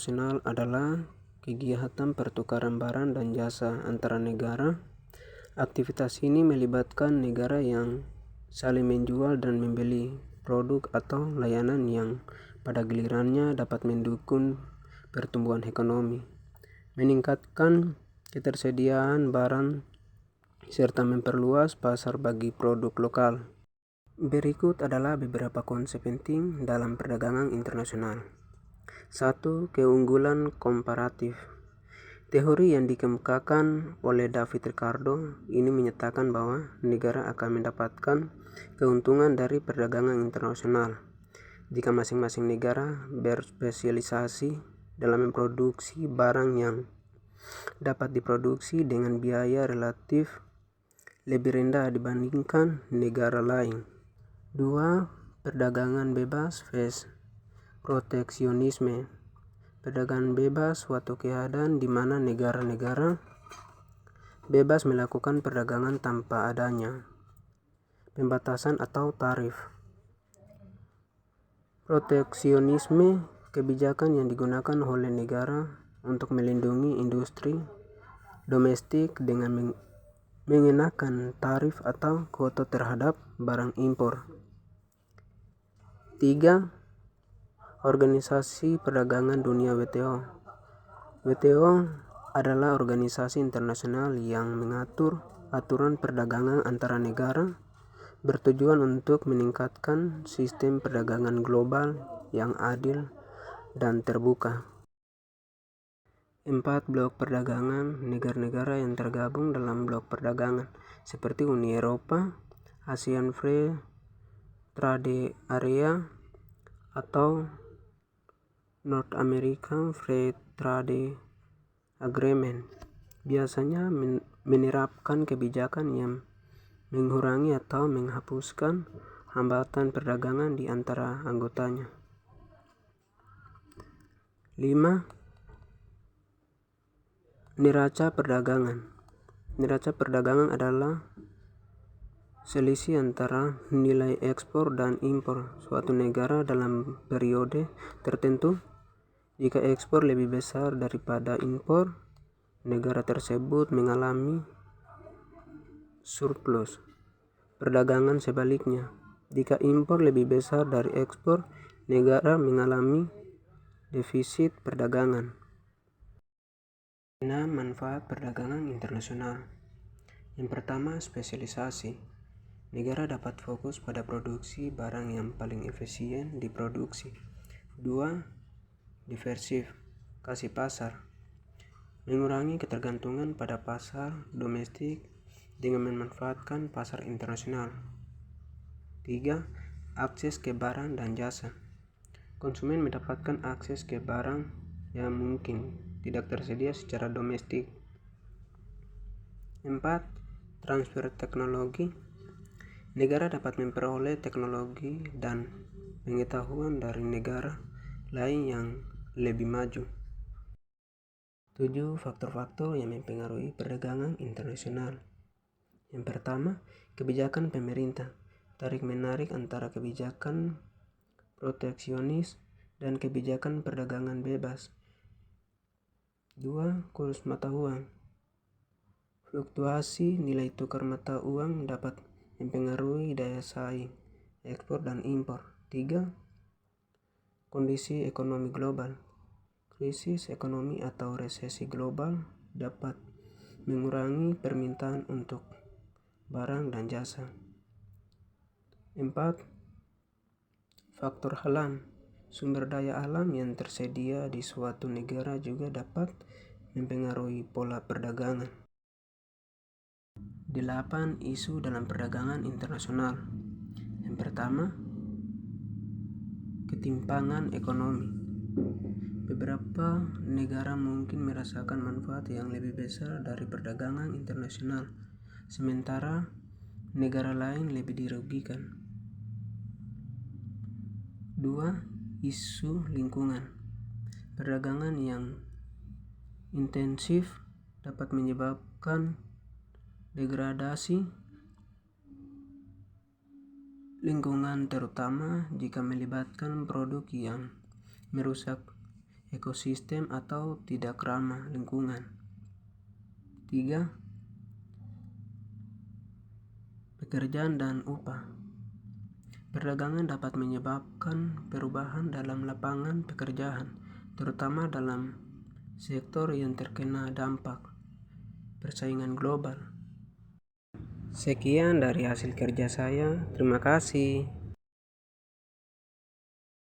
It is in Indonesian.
internasional adalah kegiatan pertukaran barang dan jasa antara negara. Aktivitas ini melibatkan negara yang saling menjual dan membeli produk atau layanan yang pada gilirannya dapat mendukung pertumbuhan ekonomi, meningkatkan ketersediaan barang, serta memperluas pasar bagi produk lokal. Berikut adalah beberapa konsep penting dalam perdagangan internasional. 1. Keunggulan komparatif. Teori yang dikemukakan oleh David Ricardo ini menyatakan bahwa negara akan mendapatkan keuntungan dari perdagangan internasional jika masing-masing negara berspesialisasi dalam memproduksi barang yang dapat diproduksi dengan biaya relatif lebih rendah dibandingkan negara lain. 2. Perdagangan bebas vs proteksionisme. Perdagangan bebas suatu keadaan di mana negara-negara bebas melakukan perdagangan tanpa adanya pembatasan atau tarif. Proteksionisme, kebijakan yang digunakan oleh negara untuk melindungi industri domestik dengan mengenakan tarif atau kuota terhadap barang impor. 3. Organisasi Perdagangan Dunia WTO. WTO adalah organisasi internasional yang mengatur aturan perdagangan antara negara, bertujuan untuk meningkatkan sistem perdagangan global yang adil dan terbuka. 4. Blok perdagangan. Negara-negara yang tergabung dalam blok perdagangan seperti Uni Eropa, ASEAN Free Trade Area, atau North American Free Trade Agreement biasanya menerapkan kebijakan yang mengurangi atau menghapuskan hambatan perdagangan di antara anggotanya. 5. Neraca perdagangan. Neraca perdagangan adalah selisih antara nilai ekspor dan impor suatu negara dalam periode tertentu. Jika ekspor lebih besar daripada impor, negara tersebut mengalami surplus perdagangan. Sebaliknya, jika impor lebih besar dari ekspor, negara mengalami defisit perdagangan. 6. Manfaat perdagangan internasional. Yang pertama, spesialisasi. Negara dapat fokus pada produksi barang yang paling efisien diproduksi. 2. Diversifikasi pasar. Mengurangi ketergantungan pada pasar domestik dengan memanfaatkan pasar internasional. 3. Akses ke barang dan jasa. Konsumen mendapatkan akses ke barang yang mungkin tidak tersedia secara domestik. 4. Transfer teknologi. Negara dapat memperoleh teknologi dan pengetahuan dari negara lain yang lebih maju. 7. Faktor-faktor yang mempengaruhi perdagangan internasional. Yang pertama, kebijakan pemerintah. Tarik-menarik antara kebijakan proteksionis dan kebijakan perdagangan bebas. 2. Kurs mata uang. Fluktuasi nilai tukar mata uang dapat mempengaruhi daya saing ekspor dan impor. 3. Kondisi ekonomi global. Krisis ekonomi atau resesi global dapat mengurangi permintaan untuk barang dan jasa. 4. Faktor alam. Sumber daya alam yang tersedia di suatu negara juga dapat mempengaruhi pola perdagangan. 8. Isu dalam perdagangan internasional. Yang pertama, ketimpangan ekonomi. Beberapa negara mungkin merasakan manfaat yang lebih besar dari perdagangan internasional, sementara negara lain lebih dirugikan. 2. Isu lingkungan. Perdagangan yang intensif dapat menyebabkan degradasi lingkungan, terutama jika melibatkan produk yang merusak ekosistem atau tidak ramah lingkungan. 3. Pekerjaan dan upah. Perdagangan dapat menyebabkan perubahan dalam lapangan pekerjaan, terutama dalam sektor yang terkena dampak persaingan global. Sekian dari hasil kerja saya. Terima kasih.